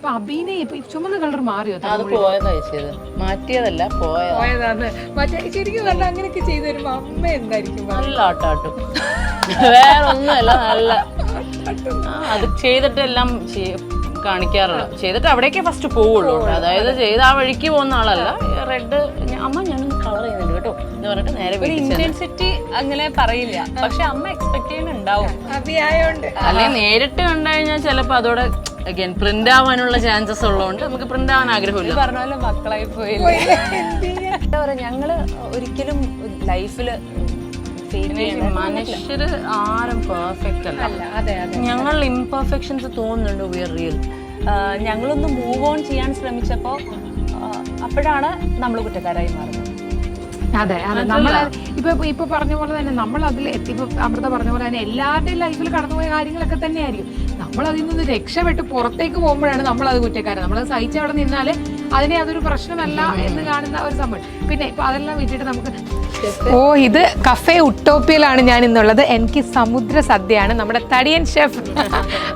ഇപ്പൊ അഭിനയ ഇപ്പൊ ചുമന്ന കളർ മാറിയോ? അത് പോയതാ ചെയ്ത്, മാറ്റിയതല്ല, പോയതാണ്. മറ്റേ ശരിക്കും പറഞ്ഞാൽ അങ്ങനെയൊക്കെ ചെയ്തു വരുമ്പോ അമ്മ എന്തായിരിക്കും? നല്ല ആട്ടാട്ടും, വേറെ ഒന്നുമല്ല, നല്ല അത് ചെയ്തിട്ടെല്ലാം കാണിക്കാറുള്ള, ചെയ്തിട്ട് അവിടേക്കേ ഫസ്റ്റ് പോവുള്ളൂ. അതായത് ചെയ്ത് ആ വഴിക്ക് പോകുന്ന ആളല്ല. റെഡ് അമ്മ ഞാനൊന്ന് കളർ ചെയ്യുന്നുണ്ട് കേട്ടോ എന്ന് പറഞ്ഞിട്ട് നേരെ ഇന്റൻസിറ്റി അങ്ങനെ പറയില്ല, പക്ഷെ അമ്മ എക്സ്പെക്ട് ചെയ്യുന്നുണ്ടാവും. അല്ലെങ്കിൽ നേരിട്ട് കണ്ടു കഴിഞ്ഞാൽ ചിലപ്പോ അതോടെ അഗൈൻ പ്രിന്റ് ആവാനുള്ള ചാൻസസ് ഉള്ളതുകൊണ്ട് നമുക്ക് പ്രിന്റ് ആവാൻ ആഗ്രഹമില്ല. പറഞ്ഞ പോലെ മക്കളായി പോയില്ല. എന്താ പറയാ, ഞങ്ങള് ഒരിക്കലും ലൈഫില് മനുഷ്യര് ആരും പെർഫെക്റ്റ് അല്ല. ഞങ്ങൾ ഇംപെർഫെക്ഷൻസ് തോന്നുന്നുണ്ട്. We are real. ഞങ്ങളൊന്ന് മൂവ് ഓൺ ചെയ്യാൻ ശ്രമിച്ചപ്പോ അപ്പോഴാണ് നമ്മൾ കുറ്റക്കാരായി മാറുന്നത്. അതെ അതെ, നമ്മൾ ഇപ്പൊ പറഞ്ഞ പോലെ തന്നെ നമ്മൾ അതിൽ ഇപ്പൊ അമൃത പറഞ്ഞ പോലെ തന്നെ എല്ലാവരുടെയും ലൈഫിൽ കടന്നുപോയ കാര്യങ്ങളൊക്കെ തന്നെയായിരിക്കും. നമ്മൾ അതിൽ നിന്ന് രക്ഷപ്പെട്ട് പുറത്തേക്ക് പോകുമ്പോഴാണ് നമ്മൾ അത് കുറ്റക്കാരൻ. നമ്മളത് സഹിച്ച് അവിടെ നിന്നാല് അതിനെ അതൊരു പ്രശ്നമല്ല എന്ന് കാണുന്ന ഒരു സംഭവം. പിന്നെ ഇപ്പൊ അതെല്ലാം വിട്ടിട്ട് നമുക്ക് ഇത് കഫേ ഉട്ടോപ്പിയിലാണ് ഞാൻ ഇന്നുള്ളത്. എനിക്ക് സമുദ്ര സദ്യയാണ്. നമ്മുടെ തടിയൻ ഷെഫ്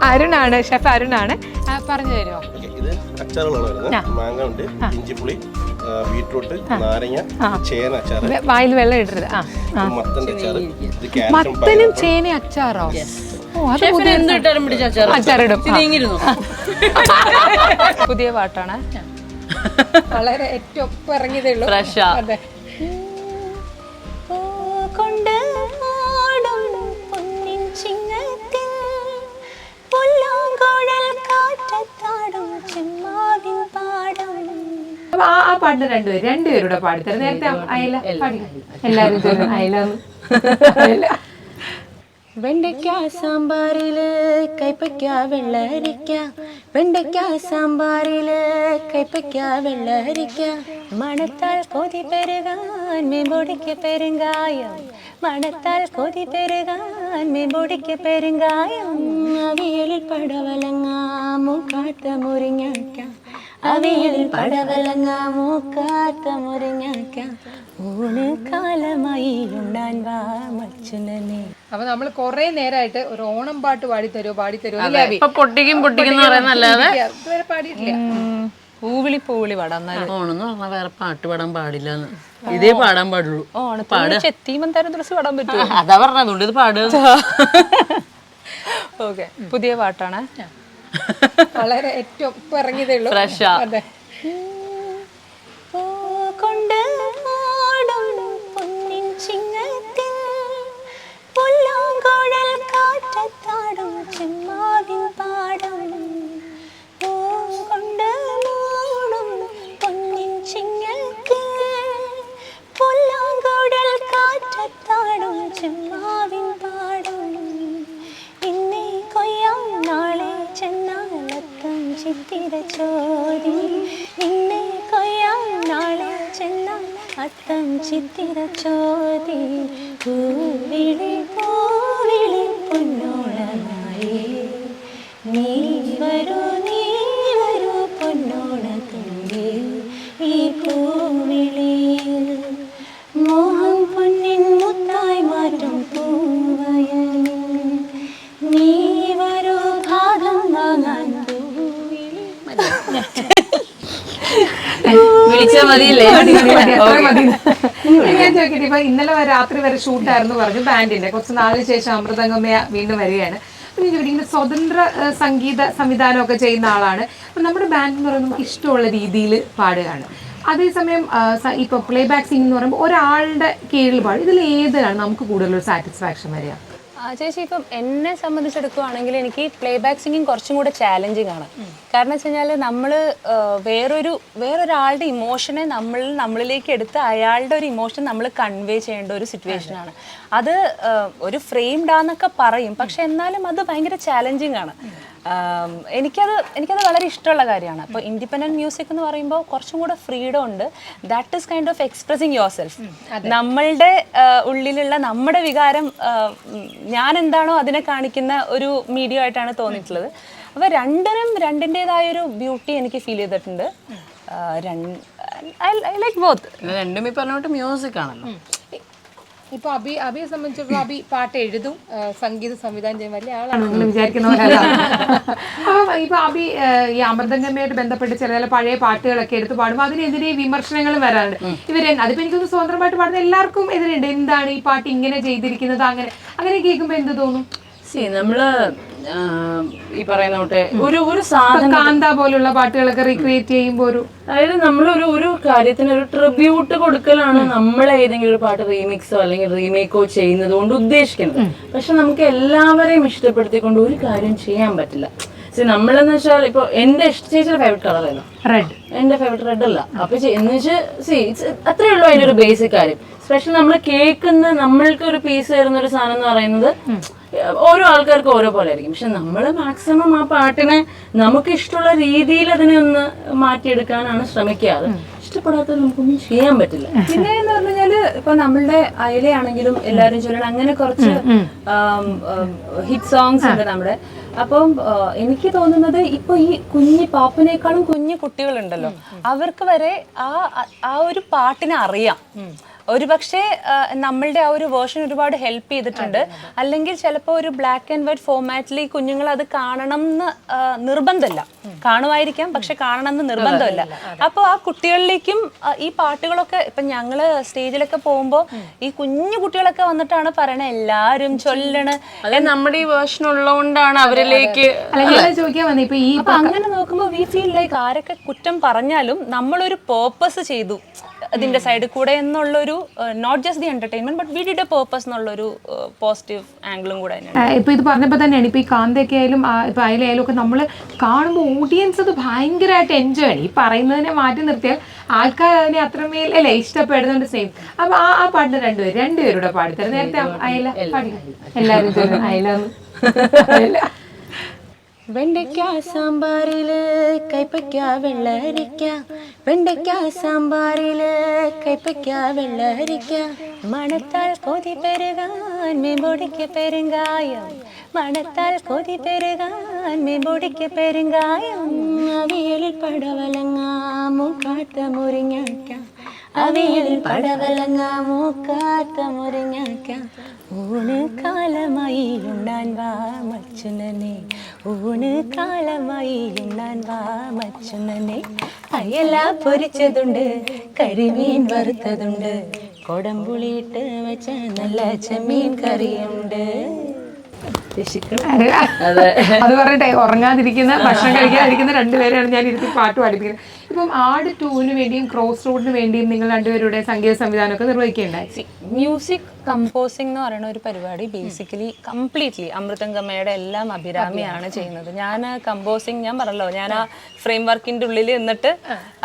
അരുണാണ്, ഷെഫ് അരുണാണ്. പറഞ്ഞു തരുമോ? ഇത് അച്ചാറുകളാണ്. മാങ്ങ ഉണ്ട്, ഇഞ്ചിപ്പുളി, ബീട്രൂട്ട്, നാരങ്ങ, ചേന അച്ചാർ. വായിൽ വെള്ളം ഇടരുത്. മത്തന്റെ അച്ചാർ. മത്തനും ചേന അച്ചാറോ? അച്ചാറിടും. പുതിയ പാട്ടാണ്, വളരെ ഏറ്റവും ഇറങ്ങിയതേ ഉള്ളൂ. അതെ. ആ പാട്ട് രണ്ടുപേരുടെ പാടിത്തരാം. നേരത്തെ അയല പാടി എല്ലാരും അയല. വെണ്ടയ്ക്ക സാമ്പാറില് കൈപ്പയ്ക്ക വെള്ളരിക്ക, വെണ്ടയ്ക്ക സാമ്പാറില് കൈപ്പയ്ക്ക വെള്ളരിക്ക, മണത്താൽ കൊതി പെരുകാൻ മീൻപൊടിക്ക് പെരുങ്കായം, മണത്താൽ കൊതി പെരുകാൻ മീൻപൊടിക്ക് പെരുങ്കായം, അവിയലിൽ പടവലങ്ങ മൂക്കാത്ത മുരിങ്ങയ്ക്ക, അവിയലിൽ പടവലങ്ങ മൂക്കാത്ത മുരിങ്ങയ്ക്ക, ഊണ് കാലമായി ഉണ്ണാൻ വാ മച്ചുനനെ. അപ്പൊ നമ്മള് കൊറേ നേരമായിട്ട് ഒരു ഓണം പാട്ട് പാടിത്തരുമോ പൊട്ടിക്കും എന്ന് പറയുന്നല്ലാതെ പാടിയിട്ടില്ല. പൂവിളി പൂവിളി പാടാം. ഓണെന്ന് പറഞ്ഞാൽ വേറെ പാട്ട് പാടാൻ പാടില്ല, ഇതേ പാടാൻ പാടുള്ളൂ. ചെത്തിമന്താരം തുളസി പാടാൻ പറ്റുമോ? അതാ പറഞ്ഞതുകൊണ്ട് ഇത് പാടുക. ഓക്കെ, പുതിയ പാട്ടാണ്, വളരെ ഏറ്റവും ഇറങ്ങിയതേ ഉള്ളൂ. ഫ്രഷാ. അതെ. ചിത്തിരച്ചോതി നിന്നെ കൊയ്യാൻ നാളെ ചെന്നാൽ അത്തം ചിത്തിരച്ചോതി, പൂവിളി പൂവിളി പൊന്നോണമായി നീ വരൂ പൊന്നോണത്തുമ്പി, ഈ പൂവിളിയിൽ മോഹം പൊന്നിൻ മുത്തായി മാറ്റും പൂവയലിൽ നീ വരൂ ഭാഗം വാങ്ങാൻ. ഞാൻ ചോദിക്കട്ടെ, ഇപ്പൊ ഇന്നലെ രാത്രി വരെ ഷൂട്ടായിരുന്നു പറഞ്ഞു ബാൻഡിന്റെ, കുറച്ച് നാളിന് ശേഷം അമൃതംഗമയ വീണ്ടും വരികയാണ്. ഇങ്ങനെ സ്വതന്ത്ര സംഗീത സംവിധാനമൊക്കെ ചെയ്യുന്ന ആളാണ്. അപ്പം നമ്മുടെ ബാൻഡ് എന്ന് പറയുമ്പോൾ നമുക്ക് ഇഷ്ടമുള്ള രീതിയിൽ പാടുകയാണ്. അതേസമയം ഇപ്പൊ പ്ലേ ബാക്ക് സിംഗ് എന്ന് പറയുമ്പോൾ ഒരാളുടെ കീഴിൽ പാടും. ഇതിൽ ഏതാണ് നമുക്ക് കൂടുതലൊരു സാറ്റിസ്ഫാക്ഷൻ വരിക? ചേച്ചി, ഇപ്പം എന്നെ സംബന്ധിച്ചെടുക്കുകയാണെങ്കിൽ എനിക്ക് പ്ലേ ബാക്ക് സിംഗിങ് കുറച്ചും കൂടെ ചാലഞ്ചിങ് ആണ്. കാരണം വെച്ച് കഴിഞ്ഞാൽ നമ്മൾ വേറൊരാളുടെ ഇമോഷനെ നമ്മളിലേക്ക് എടുത്ത് അയാളുടെ ഒരു ഇമോഷൻ നമ്മൾ കൺവേ ചെയ്യേണ്ട ഒരു സിറ്റുവേഷനാണ്. അത് ഒരു ഫ്രെയിംഡാന്നൊക്കെ പറയും, പക്ഷെ എന്നാലും അത് ഭയങ്കര ചാലഞ്ചിങ് ആണ്. എനിക്കത് വളരെ ഇഷ്ടമുള്ള കാര്യമാണ്. അപ്പോൾ ഇൻഡിപെൻഡൻറ്റ് മ്യൂസിക് എന്ന് പറയുമ്പോൾ കുറച്ചും കൂടെ ഫ്രീഡം ഉണ്ട്. That is kind of expressing your self. നമ്മളുടെ ഉള്ളിലുള്ള നമ്മുടെ വികാരം ഞാൻ എന്താണോ അതിനെ കാണിക്കുന്ന ഒരു മീഡിയ ആയിട്ടാണ് തോന്നിയിട്ടുള്ളത്. അപ്പോൾ രണ്ടിൻ്റെതായൊരു ബ്യൂട്ടി എനിക്ക് ഫീൽ ചെയ്തിട്ടുണ്ട്. I like both. രണ്ടും ഈ പറഞ്ഞോട്ട് മ്യൂസിക് ആണല്ലോ. ഇപ്പൊ അബിയെ സംബന്ധിച്ചിടത്തോളം അബി പാട്ട് എഴുതും, സംഗീത സംവിധാനം ചെയ്യും, വലിയ ആളാണ് നിങ്ങൾ വിചാരിക്കുന്ന പോലെ. അപ്പൊ ഇപ്പൊ അബി ഈ അമൃതംഗമയായിട്ട് ബന്ധപ്പെട്ട് ചില പഴയ പാട്ടുകളൊക്കെ എടുത്ത് പാടുമ്പോൾ അതിനെതിരെ വിമർശനങ്ങളും വരാറുണ്ട്. അതിപ്പോ എനിക്കൊന്ന് സ്വതന്ത്രമായിട്ട് പാടുന്ന എല്ലാവർക്കും എതിരുണ്ട്. എന്താണ് ഈ പാട്ട് ഇങ്ങനെ ചെയ്തിരിക്കുന്നത്, അങ്ങനെ കേൾക്കുമ്പോ എന്ത് തോന്നും? നമ്മള് ഈ പറയുന്ന ഒരു സാധനം കാന്ത പോലുള്ള പാട്ടുകളൊക്കെ റീക്രിയേറ്റ് ചെയ്യുമ്പോ അതായത് ഒരു കാര്യത്തിന് ഒരു ട്രിബ്യൂട്ട് കൊടുക്കലാണ് നമ്മൾ ഏതെങ്കിലും ഒരു പാട്ട് റീമിക്സോ അല്ലെങ്കിൽ റീമേക്കോ ചെയ്യുന്നത് കൊണ്ട് ഉദ്ദേശിക്കുന്നത്. പക്ഷെ നമുക്ക് എല്ലാവരെയും ഇഷ്ടപ്പെടുത്തിക്കൊണ്ട് ഒരു കാര്യം ചെയ്യാൻ പറ്റില്ല. നമ്മളെന്ന് വെച്ചാൽ ഇപ്പൊ എന്റെ ചേച്ചിയുടെ ഫേവറേറ്റ് കളർ ഏതാ? റെഡ്. എന്റെ ഫേവറേറ്റ് റെഡ് അല്ല. അപ്പൊ എന്ന് വെച്ചാൽ അത്രേ ഉള്ളൂ അതിന്റെ ഒരു ബേസിക് കാര്യം. സ്പെഷ്യൽ നമ്മൾ കേൾക്കുന്ന നമ്മൾക്ക് ഒരു പീസ് തരുന്ന ഒരു സാധനം എന്ന് പറയുന്നത് ഓരോ ആൾക്കാർക്ക് ഓരോ പോലെ ആയിരിക്കും. പക്ഷെ നമ്മൾ മാക്സിമം ആ പാട്ടിനെ നമുക്ക് ഇഷ്ടമുള്ള രീതിയിൽ അതിനെ ഒന്ന് മാറ്റിയെടുക്കാനാണ് ശ്രമിക്കാറ്. ഇഷ്ടപ്പെടാത്തത് നമുക്കൊന്നും ചെയ്യാൻ പറ്റില്ല. പിന്നെ എന്ന് പറഞ്ഞു കഴിഞ്ഞാല് ഇപ്പൊ നമ്മളുടെ അയലയാണെങ്കിലും എല്ലാരും ചൊല്ലണം അങ്ങനെ കുറച്ച് ഹിറ്റ് സോങ്സ് ഉണ്ട് നമ്മുടെ. അപ്പം എനിക്ക് തോന്നുന്നത് ഇപ്പൊ ഈ കുഞ്ഞി പാപ്പിനേക്കാളും കുഞ്ഞു കുട്ടികളുണ്ടല്ലോ, അവർക്ക് വരെ ആ ഒരു പാട്ടിനെ അറിയാം. ഒരുപക്ഷെ നമ്മളുടെ ആ ഒരു വേർഷൻ ഒരുപാട് ഹെൽപ്പ് ചെയ്തിട്ടുണ്ട്. അല്ലെങ്കിൽ ചിലപ്പോൾ ഒരു ബ്ലാക്ക് ആൻഡ് വൈറ്റ് ഫോർമാറ്റിൽ ഈ കുഞ്ഞുങ്ങൾ അത് കാണണം എന്ന് നിർബന്ധമില്ല, കാണുമായിരിക്കാം പക്ഷെ കാണണം എന്ന് നിർബന്ധമില്ല. അപ്പോൾ ആ കുട്ടികളിലേക്കും ഈ പാട്ടുകളൊക്കെ ഇപ്പൊ ഞങ്ങള് സ്റ്റേജിലൊക്കെ പോകുമ്പോൾ ഈ കുഞ്ഞു കുട്ടികളൊക്കെ വന്നിട്ടാണ് പറയണത് എല്ലാരും ചൊല്ലണ്. നമ്മുടെ ഈ വേർഷൻ ഉള്ളതുകൊണ്ടാണ് അവരിലേക്ക് ചോദിക്കാൻ വന്നത്. ഇപ്പൊ ഈ അങ്ങനെ നോക്കുമ്പോൾ വി ഫീൽ ലൈക്ക് ആരൊക്കെ കുറ്റം പറഞ്ഞാലും നമ്മളൊരു പേർപ്പസ് ചെയ്തു അതിന്റെ സൈഡിൽ കൂടെ എന്നുള്ളൊരു note just the entertainment but we did a purpose എന്നുള്ളൊരു പോസിറ്റീവ് ആംഗിളും കൂടെ തന്നെയാണ്. ഇപ്പൊ ഇത് പറഞ്ഞപ്പോൾ തന്നെയാണ് ഇപ്പൊ ഈ കാന്തയൊക്കെ ആയാലും ഇപ്പൊ അയലായാലും ഒക്കെ നമ്മൾ കാണുമ്പോൾ ഓഡിയൻസ് അത് ഭയങ്കരമായിട്ട് എൻജോയ് ആണ്. ഈ പറയുന്നതിനെ മാറ്റി നിർത്തിയാൽ ആൾക്കാർ അതിനെ അത്രമേൽ അല്ലേ ഇഷ്ടപ്പെടുന്നുണ്ട്. സെയിം. അപ്പൊ ആ പാട്ടിന് രണ്ടുപേരുടെ പാടിത്തരാം. നേരത്തെ അയല പാടി എല്ലാവരും അയല. വെണ്ടയ്ക്ക സാമ്പാറില് കൈപ്പയ്ക്ക വെള്ളരിക്ക, വെണ്ടയ്ക്ക സാമ്പാറില് കൈപ്പയ്ക്ക വെള്ളരിക്ക, മണത്താൽ കൊതി പെരുകാൻ മീൻപൊടിക്ക് പെരുങ്കായം, മണത്താൽ കൊതി പെരുകാൻ മീൻപൊടിക്ക് പെരുങ്കായം, അവിയലിൽ പടവലങ്ങ മൂക്കാത്ത മുരിങ്ങയ്ക്ക, അവിയലിൽ പടവലങ്ങ മൂക്കാത്ത മുരിങ്ങയ്ക്ക, ഊണ് കാലമായി ഉണ്ണാൻ വാ മച്ചുനനെ, ഊണ് കാലമായി ഉണ്ണാൻ വാ മച്ചുനനെ, അയല പൊരിച്ചതുണ്ട് കരിമീൻ വറുത്തതുണ്ട്, കൊടംപുളിയിട്ട് വെച്ച നല്ല ചെമ്മീൻ കറിയുണ്ട്. അത് പറഞ്ഞിട്ടേ ഉറങ്ങാതിരിക്കുന്ന ഭക്ഷണം കഴിക്കാതിരിക്കുന്ന രണ്ടുപേരെയാണ് ഞാൻ ഇരുത്തി പാട്ട് പാടിപ്പിക്കുന്നത്. ഇപ്പം ആട് 2-ന് വേണ്ടിയും ക്രോസ് റോഡിന് വേണ്ടിയും നിങ്ങൾ രണ്ടുപേരുടെ സംഗീത സംവിധാനമൊക്കെ നിർവഹിക്കുകയുണ്ടായി. മ്യൂസിക് കമ്പോസിംഗ് എന്ന് പറയുന്ന ഒരു പരിപാടി ബേസിക്കലി കംപ്ലീറ്റ്ലി അമൃതംഗമയുടെ എല്ലാം അഭിരാമിയാണ് ചെയ്യുന്നത്. ഞാൻ കമ്പോസിങ് ഞാൻ പറഞ്ഞല്ലോ, ഞാൻ ആ ഫ്രെയിം വർക്കിന്റെ ഉള്ളിൽ നിന്നിട്ട്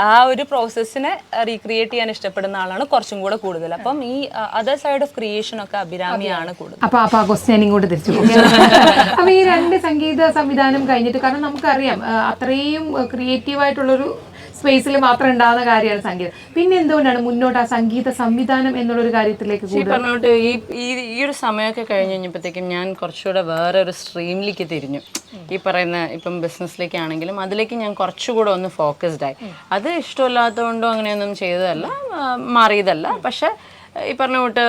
ആ ഒരു പ്രോസസ്സിനെ റീക്രിയേറ്റ് ചെയ്യാൻ ഇഷ്ടപ്പെടുന്ന ആളാണ് കുറച്ചും കൂടെ കൂടുതൽ. അപ്പം ഈ അതർ സൈഡ് ഓഫ് ക്രിയേഷൻ ഒക്കെ അഭിരാമിയാണ് കൂടുതൽ. അപ്പൊ ആ ക്വസ്റ്റ്യൻ ഇങ്ങോട്ട് തിരിച്ചു പോകും. അപ്പൊ ഈ രണ്ട് സംഗീത സംവിധാനം കഴിഞ്ഞിട്ട്, കാരണം നമുക്കറിയാം അത്രയും ക്രിയേറ്റീവായിട്ടുള്ളൊരു സ്പേസിൽ മാത്രം ഉണ്ടാകുന്ന കാര്യമാണ് സംഗീതം. പിന്നെ എന്തുകൊണ്ടാണ് മുന്നോട്ട് ആ സംഗീത സംവിധാനം എന്നുള്ളൊരു കാര്യത്തിലേക്ക് പറഞ്ഞോട്ട് ഈ ഒരു സമയമൊക്കെ കഴിഞ്ഞ് കഴിഞ്ഞപ്പോഴത്തേക്കും ഞാൻ കുറച്ചുകൂടെ വേറെ ഒരു സ്ട്രീമിലേക്ക് തിരിഞ്ഞു. ഈ പറയുന്ന ഇപ്പം ബിസിനസ്സിലേക്കാണെങ്കിലും അതിലേക്ക് ഞാൻ കുറച്ചുകൂടെ ഒന്ന് ഫോക്കസ്ഡ് ആയി. അത് ഇഷ്ടമില്ലാത്തതുകൊണ്ടോ അങ്ങനെയൊന്നും ചെയ്തതല്ല, മാറിയതല്ല. പക്ഷെ ഈ പറഞ്ഞ കൂട്ട്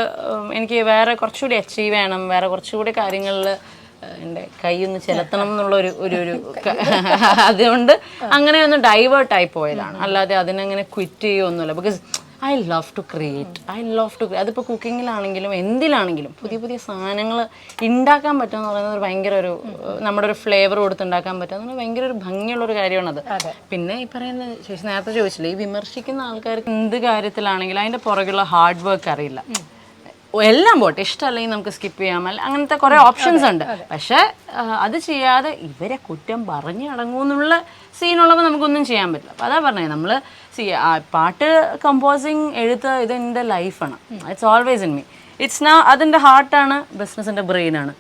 എനിക്ക് വേറെ കുറച്ചുകൂടി അച്ചീവ് ചെയ്യണം, വേറെ കുറച്ചുകൂടി കാര്യങ്ങളിൽ എൻ്റെ കൈയൊന്ന് ചെലുത്തണം എന്നുള്ള ഒരു അതുകൊണ്ട് അങ്ങനെ ഒന്ന് ഡൈവേർട്ടായി പോയതാണ്. അല്ലാതെ അതിനങ്ങനെ ക്വിറ്റ് ചെയ്യുമൊന്നുമില്ല. Because I love to create. അതിപ്പോൾ കുക്കിങ്ങിലാണെങ്കിലും എന്തിലാണെങ്കിലും പുതിയ പുതിയ സാധനങ്ങൾ ഉണ്ടാക്കാൻ പറ്റുമെന്ന് പറയുന്നത് ഭയങ്കര നമ്മുടെ ഒരു ഫ്ലേവർ കൊടുത്തുണ്ടാക്കാൻ പറ്റുക ഭയങ്കര ഒരു ഭംഗിയുള്ളൊരു കാര്യമാണത്. പിന്നെ ഈ പറയുന്ന ശേഷം നേരത്തെ ചോദിച്ചില്ലേ, ഈ വിമർശിക്കുന്ന ആൾക്കാർക്ക് എന്ത് കാര്യത്തിലാണെങ്കിലും അതിൻ്റെ പുറകുള്ള ഹാർഡ് വർക്ക് അറിയില്ല. എല്ലാം പോട്ടെ, ഇഷ്ടമല്ലെങ്കിൽ നമുക്ക് സ്കിപ്പ് ചെയ്യാം, അങ്ങനത്തെ കുറേ ഓപ്ഷൻസ് ഉണ്ട്. പക്ഷെ അത് ചെയ്യാതെ ഇവരെ കുറ്റം പറഞ്ഞു അടങ്ങുമെന്നുള്ള സീനുള്ളപ്പോൾ നമുക്കൊന്നും ചെയ്യാൻ പറ്റില്ല. അപ്പോൾ അതാ പറഞ്ഞത്, നമ്മൾ പാട്ട് കമ്പോസിങ് എഴുത്ത് ഇത് എൻ്റെ ലൈഫാണ്. It's always in me. അതിൻ്റെ ഹാർട്ടാണ്, ബിസിനസിൻ്റെ ബ്രെയിനാണ്.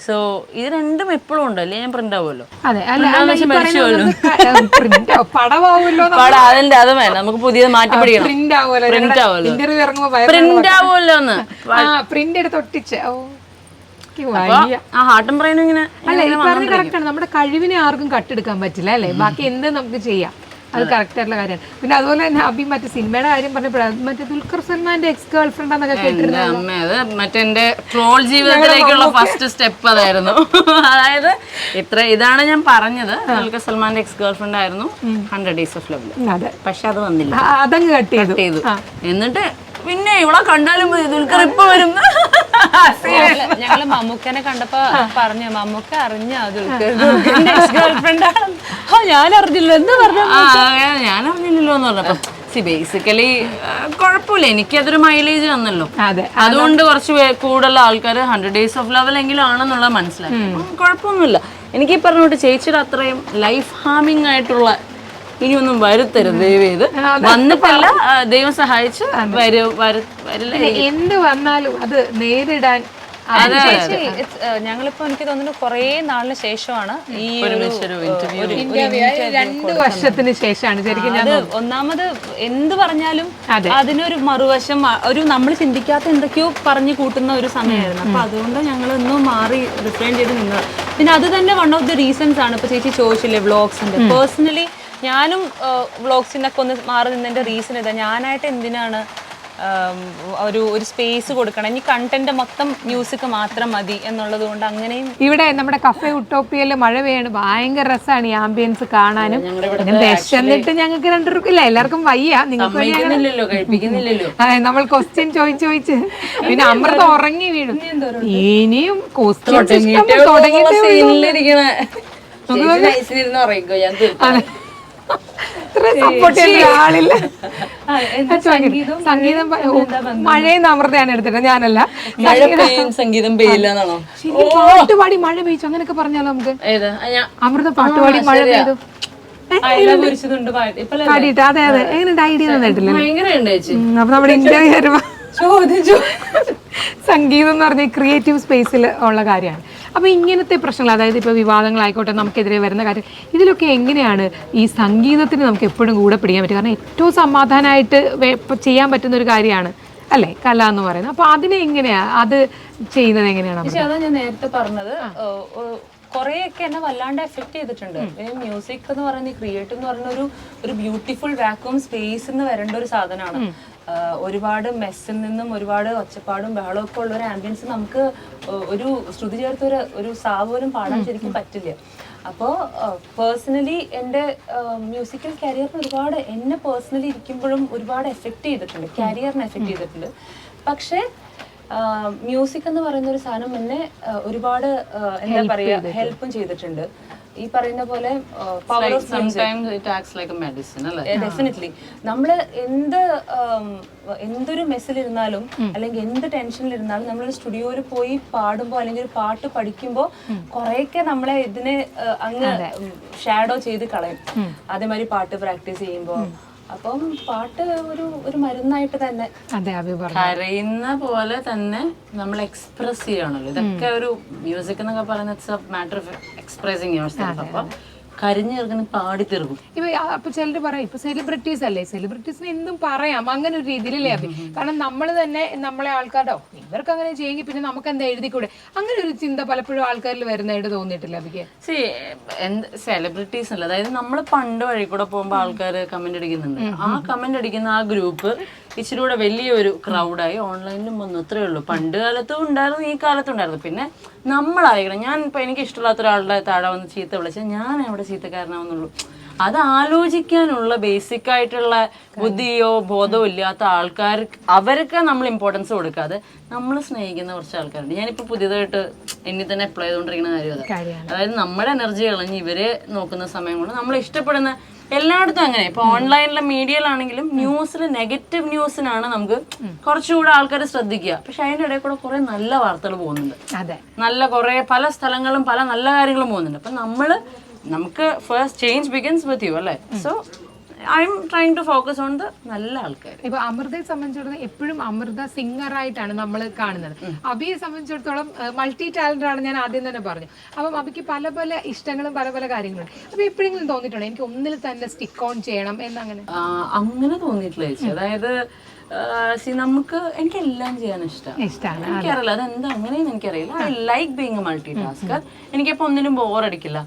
സോ ഇത് രണ്ടും എപ്പോഴും ഉണ്ടല്ലേ, ഞാൻ പ്രിന്റ് ആവുമല്ലോ. അതിന്റെ അത് വേണം, നമുക്ക് പുതിയത് മാറ്റി പിടിക്കണം. പ്രിന്റ് ആവുമല്ലോ ഒന്ന് പ്രിന്റ് എടുത്ത് ഒട്ടിച്ച് ആ ഹാർട്ടും ബ്രെയിനും ഇങ്ങനെ. നമ്മുടെ കഴിവിനെ ആർക്കും കട്ടെടുക്കാൻ പറ്റില്ല അല്ലേ, ബാക്കി എന്ത് നമുക്ക് ചെയ്യാം. അത് കറക്റ്റ് ആയിട്ടുള്ള കാര്യമാണ്. പിന്നെ അതുപോലെ തന്നെ അബി മറ്റേ സിനിമയുടെ കാര്യം പറഞ്ഞപ്പോഴാണ് മറ്റേ ദുൽഖർ സൽമാന്റെ എക്സ് ഗേൾ ഫ്രണ്ട് എന്നൊക്കെ കേട്ടിരുന്നത്. അമ്മ അത് മറ്റേ എന്റെ ട്രോൾ ജീവിതത്തിലേക്കുള്ള ഫസ്റ്റ് സ്റ്റെപ്പ് അതായിരുന്നു. അതായത് ഇതാണ് ഞാൻ പറഞ്ഞത്. ദുൽഖർ സൽമാന്റെ എക്സ് ഗേൾ ഫ്രണ്ട് ആയിരുന്നു 100 Days of Love. അതെ, പക്ഷെ അത് വന്നില്ല, അതങ്ങ് കട്ട് ചെയ്തു. എന്നിട്ട് പിന്നെ ഇവിടെ കണ്ടാലും ദുൽഖർ ഇപ്പൊ വരും. ഞങ്ങള് മമ്മൂക്കനെ കണ്ടപ്പോ പറഞ്ഞു, മമ്മൂക്ക അറിഞ്ഞ ഗേൾഫ്രണ്ട് ഞാൻ അറിഞ്ഞില്ല എന്ന് പറഞ്ഞു. ഞാൻ അറിഞ്ഞില്ലല്ലോ എന്ന് പറഞ്ഞപ്പോ ബേസിക്കലി കുഴപ്പമില്ല, എനിക്കതൊരു മൈലേജ് തന്നല്ലോ. അതുകൊണ്ട് കുറച്ച് കൂടുതൽ ആൾക്കാർ 100 Days of Love എങ്കിലും ആണെന്നുള്ളത് മനസ്സിലാക്കി. കുഴപ്പമൊന്നുമില്ല. എനിക്ക് പറഞ്ഞോട്ട് ചേച്ചിയുടെ അത്രയും ലൈഫ് ഹാമിങ് ആയിട്ടുള്ള ഇനിയൊന്നും വരുത്തരുത് ദൈവം. വന്നിട്ടല്ല, ദൈവം സഹായിച്ച് വരില്ല. എന്ത് വന്നാലും അത് നേരിടാൻ ഞങ്ങളിപ്പോ എനിക്ക് തോന്നുന്നു കുറേ നാളിന് ശേഷമാണ് ഈ 2 വർഷത്തിന് ശേഷമാണ് ശരിക്കും. അത് ഒന്നാമത് എന്ത് പറഞ്ഞാലും അതിനൊരു മറുവശം, ഒരു നമ്മൾ ചിന്തിക്കാത്ത എന്തൊക്കെയോ പറഞ്ഞു കൂട്ടുന്ന ഒരു സമയമായിരുന്നു. അപ്പൊ അതുകൊണ്ട് ഞങ്ങൾ ഒന്നും മാറി റിഫ്രെയിൻ ചെയ്ത് നിന്നത്. പിന്നെ അത് തന്നെ വൺ ഓഫ് ദി റീസൺസ് ആണ്. ഇപ്പൊ ചേച്ചി ചോദിച്ചില്ലേ വ്ളോഗ്സിന്റെ, പേഴ്സണലി ഞാനും വ്ളോഗ്സിനൊക്കെ ഒന്ന് മാറി നിന്നതിന്റെ റീസൺ ഇതാ. ഞാനായിട്ട് എന്തിനാണ് ഒരു സ്പേസ് കൊടുക്കണം, ഇനി കണ്ടന്റ് മൊത്തം മ്യൂസിക് മാത്രം മതി എന്നുള്ളത് കൊണ്ട് അങ്ങനെയും. ഇവിടെ നമ്മുടെ കഫേ ഉട്ടോപ്പിയയിൽ മഴ പെയ്യാണ്, ഭയങ്കര രസമാണ് ഈ ആംബിയൻസ് കാണാനും. വിശന്നിട്ട് ഞങ്ങൾക്ക് 2 രൂപ ഇല്ല, എല്ലാവർക്കും വയ്യ. നിങ്ങൾക്ക് അതെ, നമ്മൾ ക്വസ്റ്റ്യൻ ചോദിച്ച് പിന്നെ അമൃത ഉറങ്ങി വീഴും. ഇനിയും ക്വസ്റ്റ്യൻ ആളില്ല. സംഗീതം മഴയെന്ന് അമൃതയാണ് എടുത്തിട്ട്, ഞാനല്ല. സംഗീതം പെയ്യില്ല എന്നാണോ? പാട്ടുപാടി മഴ പെയ്ച്ചു അങ്ങനെയൊക്കെ പറഞ്ഞാലോ നമുക്ക്? അമൃത പാട്ടുപാടി മഴ പെയ്തു പാടിയിട്ട്. അതെ അതെ, എങ്ങനെ ഐഡിയ തന്നിട്ടില്ല. അപ്പൊ നമ്മുടെ ഇന്റർവ്യൂ സംഗീതം എന്ന് പറഞ്ഞ ക്രിയേറ്റീവ് സ്പേസിൽ ഉള്ള കാര്യമാണ്. അപ്പോൾ ഇങ്ങനത്തെ പ്രശ്നങ്ങൾ, അതായത് ഇപ്പോൾ വിവാദങ്ങളായിക്കോട്ടെ, നമുക്കെതിരെ വരുന്ന കാര്യം, ഇതിലൊക്കെ എങ്ങനെയാണ് ഈ സംഗീതത്തിന് നമുക്ക് എപ്പോഴും കൂടെ പിടിക്കാൻ പറ്റുക? കാരണം ഏറ്റവും സമാധാനമായിട്ട് ചെയ്യാൻ പറ്റുന്ന ഒരു കാര്യമാണ് അല്ലേ കല എന്ന് പറയുന്നത്. അപ്പോൾ അതിനെ എങ്ങനെയാണ് അത് ചെയ്യുന്നത്? എങ്ങനെയാണ്? അതാ ഞാൻ നേരത്തെ പറഞ്ഞത്, കുറേയൊക്കെ എന്നെ വല്ലാണ്ട് എഫക്ട് ചെയ്തിട്ടുണ്ട്. മ്യൂസിക് എന്ന് പറയുന്ന ക്രിയേറ്റീവ് എന്ന് പറയുന്ന ഒരു ബ്യൂട്ടിഫുൾ വാക്വം സ്പേസ് എന്ന് വരേണ്ട ഒരു സാധനമാണ്. ഒരുപാട് മെസ്സിൽ നിന്നും ഒരുപാട് ഒച്ചപ്പാടും ബഹളവും ഒക്കെ ഉള്ള ഒരു ആംബിയൻസ് നമുക്ക് ഒരു ശ്രുതി ചേർത്ത് ഒരു സാവോലും പാടാൻ ശരിക്കും പറ്റില്ല. അപ്പോൾ പേഴ്സണലി എൻ്റെ മ്യൂസിക്കൽ കരിയറിന് ഒരുപാട്, എന്നെ പേഴ്സണലി ഇരിക്കുമ്പോഴും ഒരുപാട് എഫക്ട് ചെയ്തിട്ടുണ്ട്, കരിയറിനെ എഫക്ട് ചെയ്തിട്ടുണ്ട്. പക്ഷേ മ്യൂസിക് എന്ന് പറയുന്ന ഒരു സാധനം എന്നെ ഒരുപാട് എന്താ പറയുക ഹെൽപ്പും ചെയ്തിട്ടുണ്ട്. ഈ പറയുന്ന പോലെ പവർ ഓഫ് ഡെഫിനറ്റ്ലി നമ്മള് എന്തൊരു മെസ്സിലിരുന്നാലും അല്ലെങ്കിൽ എന്ത് ടെൻഷനിലിരുന്നാലും നമ്മൾ സ്റ്റുഡിയോയിൽ പോയി പാടുമ്പോൾ അല്ലെങ്കിൽ ഒരു പാട്ട് പഠിക്കുമ്പോൾ കുറെയൊക്കെ നമ്മളെ ഇതിനെ അങ്ങ് ഷാഡോ ചെയ്ത് കളയും. അതേമാതിരി പാട്ട് പ്രാക്ടീസ് ചെയ്യുമ്പോൾ. അപ്പം പാട്ട് ഒരു മരുന്നായിട്ട് തന്നെ, കരയുന്ന പോലെ തന്നെ നമ്മൾ എക്സ്പ്രസ് ചെയ്യണല്ലോ. ഇതൊക്കെ ഒരു മ്യൂസിക് എന്നൊക്കെ പറയുന്നത് it's A matter of expressing your self. അപ്പൊ കരിഞ്ഞു തീർക്കുന്ന പാടി തീർക്കും. അപ്പൊ ചിലർ പറയും ഇപ്പൊ സെലിബ്രിറ്റീസ് അല്ലേ, സെലിബ്രിറ്റീസിന് എന്തും പറയാം അങ്ങനെ ഒരു രീതിയിലല്ലേ അഭി? കാരണം നമ്മൾ തന്നെ നമ്മളെ ആൾക്കാരോ ഇവർക്ക് അങ്ങനെ ചെയ്യുമെങ്കിൽ പിന്നെ നമുക്ക് എന്താ എഴുതിക്കൂടെ, അങ്ങനെ ഒരു ചിന്ത പലപ്പോഴും ആൾക്കാരിൽ വരുന്നതായിട്ട് തോന്നിയിട്ടില്ല അഭിക്ക്? സെലിബ്രിറ്റീസ് അല്ല, അതായത് നമ്മൾ പണ്ട് വഴി കൂടെ പോകുമ്പോൾ ആൾക്കാർ കമന്റ് അടിക്കുന്നുണ്ട്. ആ കമന്റ് അടിക്കുന്ന ആ ഗ്രൂപ്പ് ഇച്ചിരി കൂടെ വലിയൊരു ക്രൗഡായി ഓൺലൈനിലും വന്നു, അത്രേ ഉള്ളൂ. പണ്ട് കാലത്തും ഉണ്ടായിരുന്നു, ഈ കാലത്തും ഉണ്ടായിരുന്നു. പിന്നെ നമ്മളായിരിക്കണം. ഞാൻ ഇപ്പൊ എനിക്ക് ഇഷ്ടമില്ലാത്ത ഒരാളുടെ താഴെ വന്ന് ചീത്ത വിളിച്ചാൽ ഞാൻ എവിടെ ചീത്തക്കാരനാവുന്നുള്ളൂ. അത് ആലോചിക്കാനുള്ള ബേസിക് ആയിട്ടുള്ള ബുദ്ധിയോ ബോധമോ ഇല്ലാത്ത ആൾക്കാർ, അവർക്ക് നമ്മൾ ഇമ്പോർട്ടൻസ് കൊടുക്കാതെ നമ്മൾ സ്നേഹിക്കുന്ന കുറച്ച് ആൾക്കാരുണ്ട്. ഞാനിപ്പോൾ പുതിയതായിട്ട് എന്നിൽ തന്നെ അപ്ലൈ ചെയ്തുകൊണ്ടിരിക്കുന്ന കാര്യം അതായത് നമ്മുടെ എനർജി കളഞ്ഞ് ഇവരെ നോക്കുന്ന സമയം കൊണ്ട് നമ്മൾ ഇഷ്ടപ്പെടുന്ന എല്ലായിടത്തും അങ്ങനെ. ഇപ്പൊ ഓൺലൈനിലെ മീഡിയയിലാണെങ്കിലും ന്യൂസിൽ നെഗറ്റീവ് ന്യൂസിനാണ് നമുക്ക് കുറച്ചുകൂടെ ആൾക്കാർ ശ്രദ്ധിക്കുക. പക്ഷെ അതിൻ്റെ ഇടയിൽ കൂടെ കുറെ നല്ല വാർത്തകൾ പോകുന്നുണ്ട്, നല്ല കുറെ പല സ്ഥലങ്ങളും പല നല്ല കാര്യങ്ങളും പോകുന്നുണ്ട്. അപ്പൊ നമുക്ക് first change begins with you അല്ലേ. So I'm trying to focus on the നല്ല ആൾക്കാർ. ഇപ്പൊ അമൃതയെ സംബന്ധിച്ചിടത്തോളം എപ്പോഴും അമൃത സിംഗറായിട്ടാണ് നമ്മൾ കാണുന്നത്. അഭിയെ സംബന്ധിച്ചിടത്തോളം മൾട്ടി ടാലന്റഡ് ആണ്, ഞാൻ ആദ്യം തന്നെ പറഞ്ഞു. അപ്പം അഭിക്ക് പല പല ഇഷ്ടങ്ങളും പല പല കാര്യങ്ങളുണ്ട്. അപ്പൊ എപ്പോഴെങ്കിലും തോന്നിയിട്ടുണ്ടോ എനിക്ക് ഒന്നിൽ തന്നെ സ്റ്റിക്ക് ഓൺ ചെയ്യണം എന്നങ്ങനെ? അങ്ങനെ തോന്നിയിട്ടില്ല ചേച്ചി. അതായത് നമുക്ക് എനിക്കെല്ലാം ചെയ്യാൻ ഇഷ്ടമാണ്. എനിക്കറിയില്ല അതെന്താ അങ്ങനെയെന്ന് എനിക്കറിയില്ല. I like being a multitasker. എനിക്കിപ്പോ ഒന്നിനും ബോറടിക്കില്ല.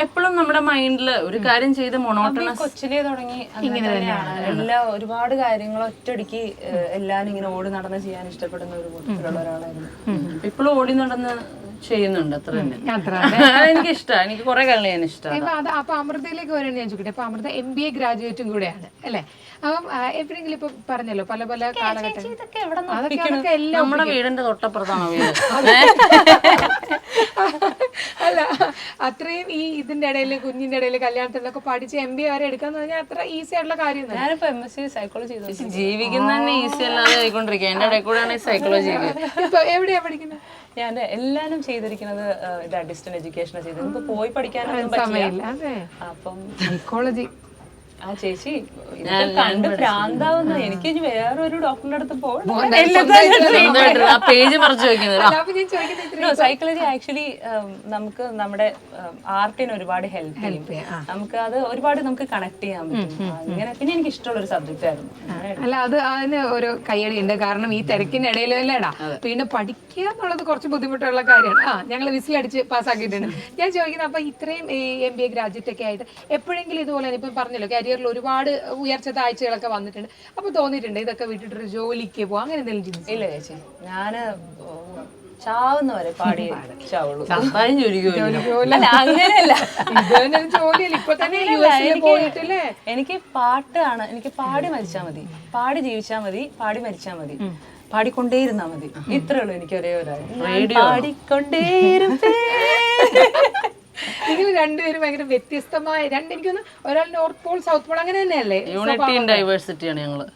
എപ്പോഴും നമ്മുടെ മൈൻഡിൽ ഒരു കാര്യം ചെയ്ത് മൊണോട്ടണസ് കൊച്ചിലേ തുടങ്ങി അങ്ങനെ തന്നെയാണ്. എല്ലാ ഒരുപാട് കാര്യങ്ങൾ ഒറ്റയടിക്ക് എല്ലാരും ഇങ്ങനെ ഓടി നടന്ന് ചെയ്യാൻ ഇഷ്ടപ്പെടുന്ന ഒരു കൂട്ടത്തിലുള്ള ഒരാളായിരുന്നു. ഇപ്പോഴും ഓടി നടന്ന് ചെയ്യുന്നുണ്ട്, അത്ര തന്നെ. അത്ര എനിക്ക് ഇഷ്ടമാണ്, എനിക്ക് കുറെ കാര്യങ്ങൾ ഞാൻ ഇഷ്ടമാണ്. അപ്പൊ അമൃതയിലേക്ക് വരാൻ ഞാൻ ചോദിക്കട്ടെ. അപ്പൊ അമൃത MBA ഗ്രാജുവേറ്റും കൂടെയാണ് അല്ലെ? അപ്പം എപ്പോഴെങ്കിലും ഇപ്പൊ പറഞ്ഞല്ലോ പല പല കാലഘട്ടം അതൊക്കെ എല്ലാം നമ്മുടെ വീടിന്റെ തൊട്ടപ്പുറത്താണോ വീട്? അല്ല അത്രയും ഈ ഇതിന്റെ ഇടയിൽ കുഞ്ഞിന്റെ ഇടയിൽ കല്യാണത്തിലൊക്കെ പഠിച്ച് MBA വരെ എടുക്കാന്ന് പറഞ്ഞാൽ അത്ര ഈസി ആയിട്ടുള്ള കാര്യം. ഞാനിപ്പോ MSc സൈക്കോളജി ചെയ്തു. ജീവിക്കുന്ന തന്നെ ഈസി അല്ലാതെ ആയിക്കൊണ്ടിരിക്കുക. എന്റെ ഇടയിൽ കൂടെയാണ് സൈക്കോളജി. ഇപ്പൊ എവിടെയാ പഠിക്കുന്നത്? ഞാൻ എല്ലാരും ചെയ്തിരിക്കുന്നത് ഡിസ്റ്റന്റ് എഡ്യൂക്കേഷൻ ചെയ്തത്. നമുക്ക് പോയി പഠിക്കാനൊന്നും പറ്റില്ല. അപ്പം സൈക്കോളജി ആ ചേച്ചി ഇതൊക്കെ കണ്ട് ഭ്രാന്താവുന്ന എനിക്ക് ഇനി വേറൊരു ഡോക്ടറിന്റെ അടുത്ത് പേജ് മറിച്ച് വെക്കുന്നത്. സൈക്കോളജി ആക്ച്വലി നമുക്ക് നമ്മുടെ ആർട്ടിന് ഒരുപാട് ഹെൽപ്പ് ചെയ്യും. നമുക്ക് അത് ഒരുപാട് നമുക്ക് കണക്ട് ചെയ്യാൻ പറ്റും. അങ്ങനെ പിന്നെ എനിക്ക് ഇഷ്ടമുള്ള ഒരു സബ്ജക്റ്റ് ആയിരുന്നു. അല്ല അത് അതിന് ഒരു കയ്യടി ഉണ്ട്. കാരണം ഈ തിരക്കിന്റെ ഇടയിലല്ലേടാ പിന്നെ പഠിക്കുക എന്നുള്ളത് കുറച്ച് ബുദ്ധിമുട്ടുള്ള കാര്യമാണ്. ഞങ്ങൾ വിസിലടിച്ച് പാസ്സാക്കിയിട്ടുണ്ട്. ഞാൻ ചോദിക്കുന്നത് അപ്പൊ ഇത്രയും MBA ഗ്രാജുവേറ്റ് ഒക്കെ ആയിട്ട് എപ്പോഴെങ്കിലും ഇതുപോലെ ഇപ്പം പറഞ്ഞല്ലോ കരിയറിൽ ഒരുപാട് ഉയർച്ച താഴ്ചകളൊക്കെ വന്നിട്ടുണ്ട്. അപ്പൊ തോന്നിയിട്ടുണ്ട് ഇതൊക്കെ വിട്ടിട്ടൊരു ജോലിക്ക് പോവാ അങ്ങനെ എന്തെങ്കിലും ചിന്തിച്ചു? ഇല്ല ചേച്ചി, ഞാന് ചാവുന്നവരെ പാടി ചാവുള്ളൂ. അങ്ങനെയല്ല, ഇപ്പൊ തന്നെ എനിക്ക് പാട്ടാണ്. എനിക്ക് പാടി മരിച്ചാ മതി, പാടി ജീവിച്ചാ മതി, പാടി മരിച്ചാ മതി, പാടിക്കൊണ്ടേയിരുന്നാ മതി. ഇത്രേ ഉള്ളൂ എനിക്ക് ഒരേ ഒരാൾ. പാടിക്കൊണ്ടേയിരുന്നേ. നിങ്ങൾ രണ്ടുപേരും ഭയങ്കര വ്യത്യസ്തമായ എനിക്കൊന്ന് ഒരാൾ നോർത്ത് പോൾ സൗത്ത് പോൾ അങ്ങനെ തന്നെയല്ലേ? യൂണിറ്റി ആൻഡ് ഡൈവേഴ്സിറ്റിയാണ് ഞങ്ങള്.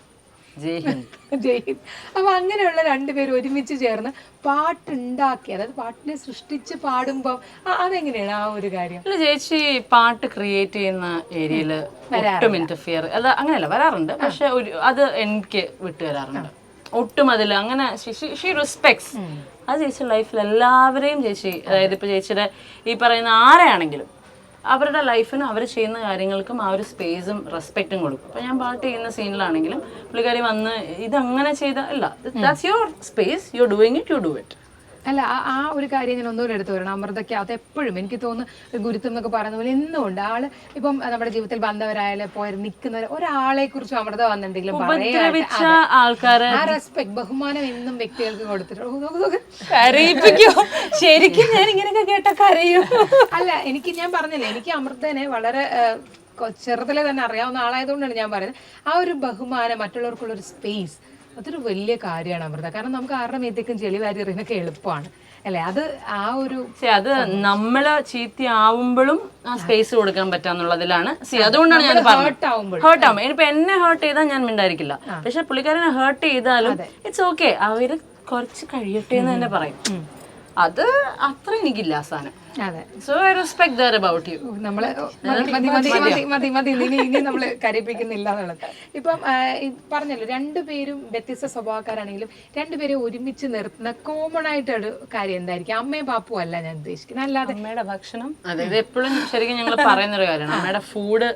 ജയ് ഹിന്ദ്. ജയ് ഹിന്ദ്. അപ്പൊ അങ്ങനെയുള്ള രണ്ടുപേരും ഒരുമിച്ച് ചേർന്ന് പാട്ടുണ്ടാക്കി, അതായത് പാട്ടിനെ സൃഷ്ടിച്ച് പാടുമ്പോ അതെങ്ങനെയാണ് ആ ഒരു കാര്യം? അല്ല ചേച്ചി പാട്ട് ക്രിയേറ്റ് ചെയ്യുന്ന ഏരിയയില് ഒട്ടും ഇന്റർഫിയർ അല്ല, അങ്ങനെയല്ല വരാറുണ്ട്. പക്ഷെ അത് എനിക്ക് വിട്ടുവരാറുണ്ട് ഒട്ടും. അതിൽ അങ്ങനെ ഷീ റെസ്പെക്ട്സ്. അത് ചേച്ചി ലൈഫിൽ എല്ലാവരെയും ചേച്ചി, അതായത് ഇപ്പൊ ചേച്ചിയുടെ ഈ പറയുന്ന ആരെയാണെങ്കിലും അവരുടെ ലൈഫിനും അവർ ചെയ്യുന്ന കാര്യങ്ങൾക്കും ആ ഒരു സ്പേസും റെസ്പെക്റ്റും കൊടുക്കും. അപ്പൊ ഞാൻ പാട്ട് ചെയ്യുന്ന സീനിലാണെങ്കിലും പുള്ളിക്കാരി വന്ന് ഇതങ്ങനെ ചെയ്ത അല്ല, that's your space, you are doing it, you do it. അല്ല ആ ഒരു കാര്യം ഞാൻ ഒന്നുകൂടെ എടുത്തു വരണം. അമൃതയ്ക്ക് അത് എപ്പോഴും എനിക്ക് തോന്നുന്നു ഗുരുത്വം എന്നൊക്കെ പറയുന്ന പോലെ എന്നുമുണ്ട്. ആള് ഇപ്പം നമ്മുടെ ജീവിതത്തിൽ ബന്ധവരായാലും പോയി നിൽക്കുന്നവർ ഒരാളെ കുറിച്ച് അമൃത വന്നെന്തെങ്കിലും ആൾക്കാരെ ആ റെസ്പെക്ട് ബഹുമാനം എന്നും വ്യക്തികൾക്ക് കൊടുത്തിട്ടുണ്ട്. ശരിക്കും ഞാൻ ഇങ്ങനെയൊക്കെ കേട്ട കരയും. അല്ല ഞാൻ പറഞ്ഞില്ലേ, എനിക്ക് അമൃതനെ വളരെ ചെറുതിലെ തന്നെ അറിയാവുന്ന ആളായതുകൊണ്ടാണ് ഞാൻ പറയുന്നത്. ആ ഒരു ബഹുമാനം, മറ്റുള്ളവർക്കുള്ള ഒരു സ്പേസ്, അതൊരു വലിയ കാര്യമാണ് അമൃത. കാരണം നമുക്ക് ആരുടെ മേത്തേക്കും ചെളി വാരി എറിയുന്നൊക്കെ എളുപ്പമാണ് അല്ലെ? അത് ആ ഒരു അത് നമ്മള് ചീത്തയാവുമ്പോഴും ആ സ്പേസ് കൊടുക്കാൻ പറ്റാന്നുള്ളതിലാണ്. അതുകൊണ്ടാണ് ഞാൻ പറഞ്ഞത് ഹേർട്ട് ആവുമ്പോൾ ഇനിയിപ്പൊ എന്നെ ഹേർട്ട് ചെയ്താൽ ഞാൻ മിണ്ടായിരിക്കില്ല. പക്ഷെ പുള്ളിക്കാരനെ ഹേർട്ട് ചെയ്താലും ഇറ്റ്സ് ഓക്കെ, അവര് കുറച്ച് കഴിയട്ടെ എന്ന് തന്നെ പറയും. അത് അത്ര എനിക്കില്ല ആ സാധനം. So I respect that about you. നമ്മള് ഇനി നമ്മള് കരയിപ്പിക്കുന്നില്ല എന്നുള്ളത്. ഇപ്പം പറഞ്ഞല്ലോ രണ്ടുപേരും വ്യത്യസ്ത സ്വഭാവക്കാരാണെങ്കിലും രണ്ടുപേരും ഒരുമിച്ച് നിർത്തുന്ന കോമൺ ആയിട്ടൊരു കാര്യം എന്തായിരിക്കും? അമ്മയും പാപ്പും അല്ല ഞാൻ ഉദ്ദേശിക്കുന്നത്, അല്ലാതെ അമ്മയുടെ ഭക്ഷണം. അതായത് എപ്പോഴും ശരിക്കും ഞങ്ങൾ പറയുന്നൊരു കാര്യമാണ്, അമ്മയുടെ ഫുഡ്